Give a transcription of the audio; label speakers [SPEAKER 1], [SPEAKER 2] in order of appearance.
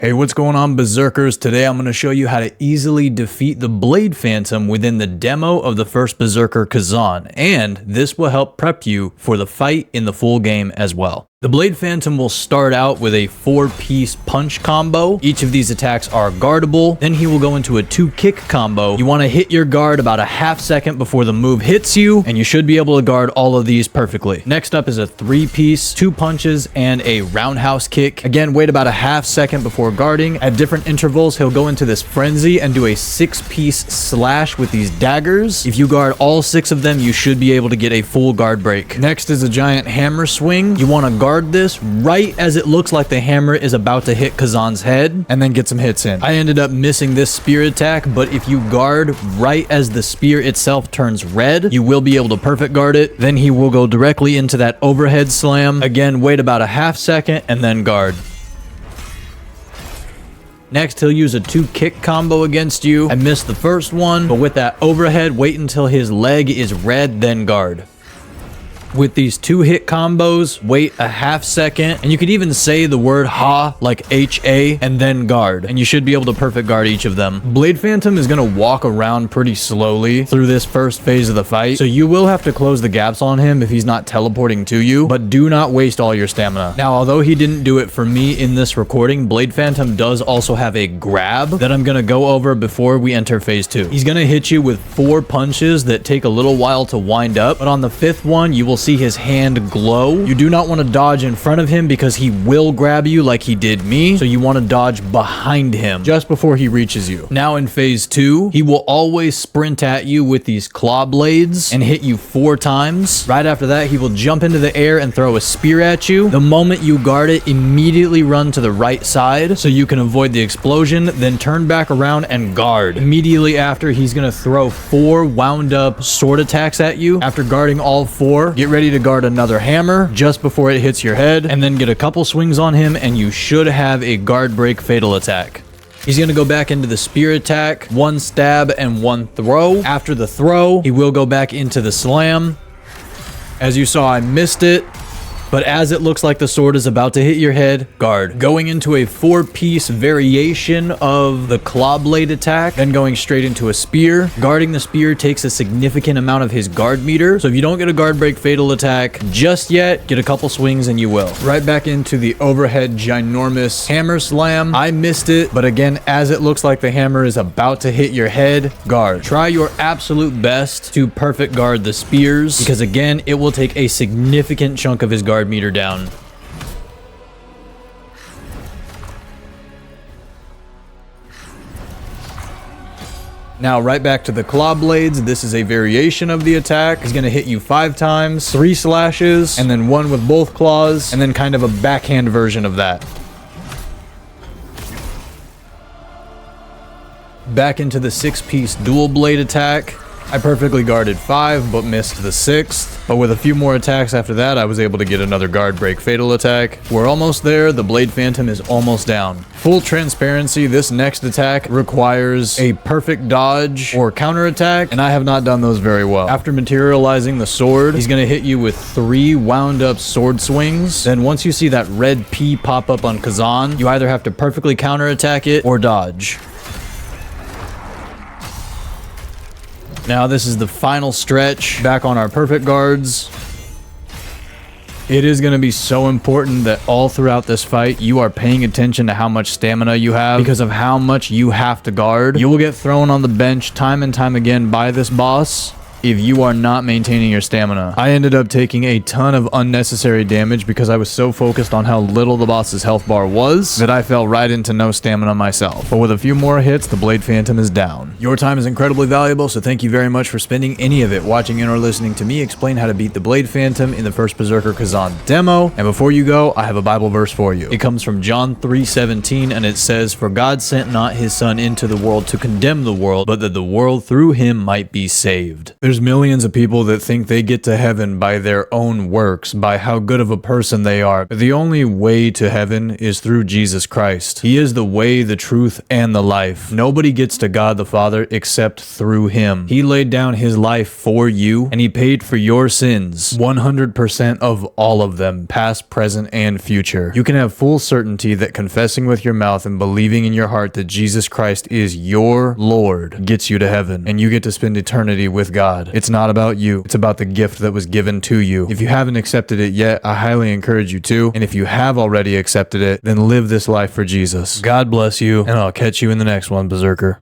[SPEAKER 1] Hey, what's going on, Berserkers? Today I'm going to show you how to easily defeat the Blade Phantom within the demo of the First Berserker Khazan, and this will help prep you for the fight in the full game as well. The Blade Phantom will start out with a 4-piece punch combo. Each of these attacks are guardable. Then he will go into a 2-kick combo. You want to hit your guard about a half second before the move hits you, and you should be able to guard all of these perfectly. Next up is a 3-piece, 2 punches, and a roundhouse kick. Again, wait about a half second before guarding. At different intervals, he'll go into this frenzy and do a 6-piece slash with these daggers. If you guard all 6 of them, you should be able to get a full guard break. Next is a giant hammer swing. You want to guard this right as it looks like the hammer is about to hit Khazan's head, and then get some hits in. I ended up missing this spear attack, but if you guard right as the spear itself turns red, you will be able to perfect guard it. Then he will go directly into that overhead slam. Again, wait about a half second and then guard. Next, he'll use a 2-kick combo against you. I missed the first one, but with that overhead, wait until his leg is red, then guard. With these 2-hit combos, wait a half second, and you could even say the word ha, like H-A, and then guard, and you should be able to perfect guard each of them. Blade Phantom is going to walk around pretty slowly through this first phase of the fight, so you will have to close the gaps on him if he's not teleporting to you, but do not waste all your stamina. Now, although he didn't do it for me in this recording, Blade Phantom does also have a grab that I'm going to go over before we enter phase 2. He's going to hit you with 4 punches that take a little while to wind up, but on the 5th one, you will see his hand glow. You do not want to dodge in front of him because he will grab you like he did me, so you want to dodge behind him just before he reaches you. Now in phase 2, he will always sprint at you with these claw blades and hit you 4 times. Right after that, he will jump into the air and throw a spear at you. The moment you guard it, immediately run to the right side so you can avoid the explosion, then turn back around and guard. Immediately after, he's going to throw 4 wound up sword attacks at you. After guarding all 4, get ready to guard another hammer just before it hits your head, and then get a couple swings on him, and you should have a guard break fatal attack. He's going to go back into the spear attack, 1 stab and 1 throw. After the throw, he will go back into the slam. As you saw, I missed it, but as it looks like the sword is about to hit your head, guard. Going into a 4-piece variation of the claw blade attack, then going straight into a spear. Guarding the spear takes a significant amount of his guard meter, so if you don't get a guard break fatal attack just yet, get a couple swings and you will. Right back into the overhead ginormous hammer slam. I missed it, but again, as it looks like the hammer is about to hit your head, guard. Try your absolute best to perfect guard the spears, because again, it will take a significant chunk of his guard meter down. Now right back to the claw blades. This is a variation of the attack. He's going to hit you 5 times, 3 slashes, and then 1 with both claws, and then kind of a backhand version of that. Back into the 6-piece dual blade attack. I perfectly guarded 5, but missed the 6th. But with a few more attacks after that, I was able to get another guard break fatal attack. We're almost there. The Blade Phantom is almost down. Full transparency, this next attack requires a perfect dodge or counter attack, and I have not done those very well. After materializing the sword, he's going to hit you with 3 wound up sword swings. Then once you see that red P pop up on Khazan, you either have to perfectly counter attack it or dodge. Now this is the final stretch, back on our perfect guards. It is going to be so important that all throughout this fight, you are paying attention to how much stamina you have, because of how much you have to guard. You will get thrown on the bench time and time again by this boss if you are not maintaining your stamina. I ended up taking a ton of unnecessary damage because I was so focused on how little the boss's health bar was that I fell right into no stamina myself. But with a few more hits, the Blade Phantom is down. Your time is incredibly valuable, so thank you very much for spending any of it watching and or listening to me explain how to beat the Blade Phantom in the First Berserker Khazan demo. And before you go, I have a Bible verse for you. It comes from John 3:17, and it says, "For God sent not his Son into the world to condemn the world, but that the world through him might be saved." There's millions of people that think they get to heaven by their own works, by how good of a person they are. But the only way to heaven is through Jesus Christ. He is the way, the truth, and the life. Nobody gets to God the Father except through him. He laid down his life for you, and he paid for your sins, 100% of all of them, past, present, and future. You can have full certainty that confessing with your mouth and believing in your heart that Jesus Christ is your Lord gets you to heaven, and you get to spend eternity with God. It's not about you. It's about the gift that was given to you. If you haven't accepted it yet, I highly encourage you to, and if you have already accepted it, then live this life for Jesus. God bless you, and I'll catch you in the next one, Berserker.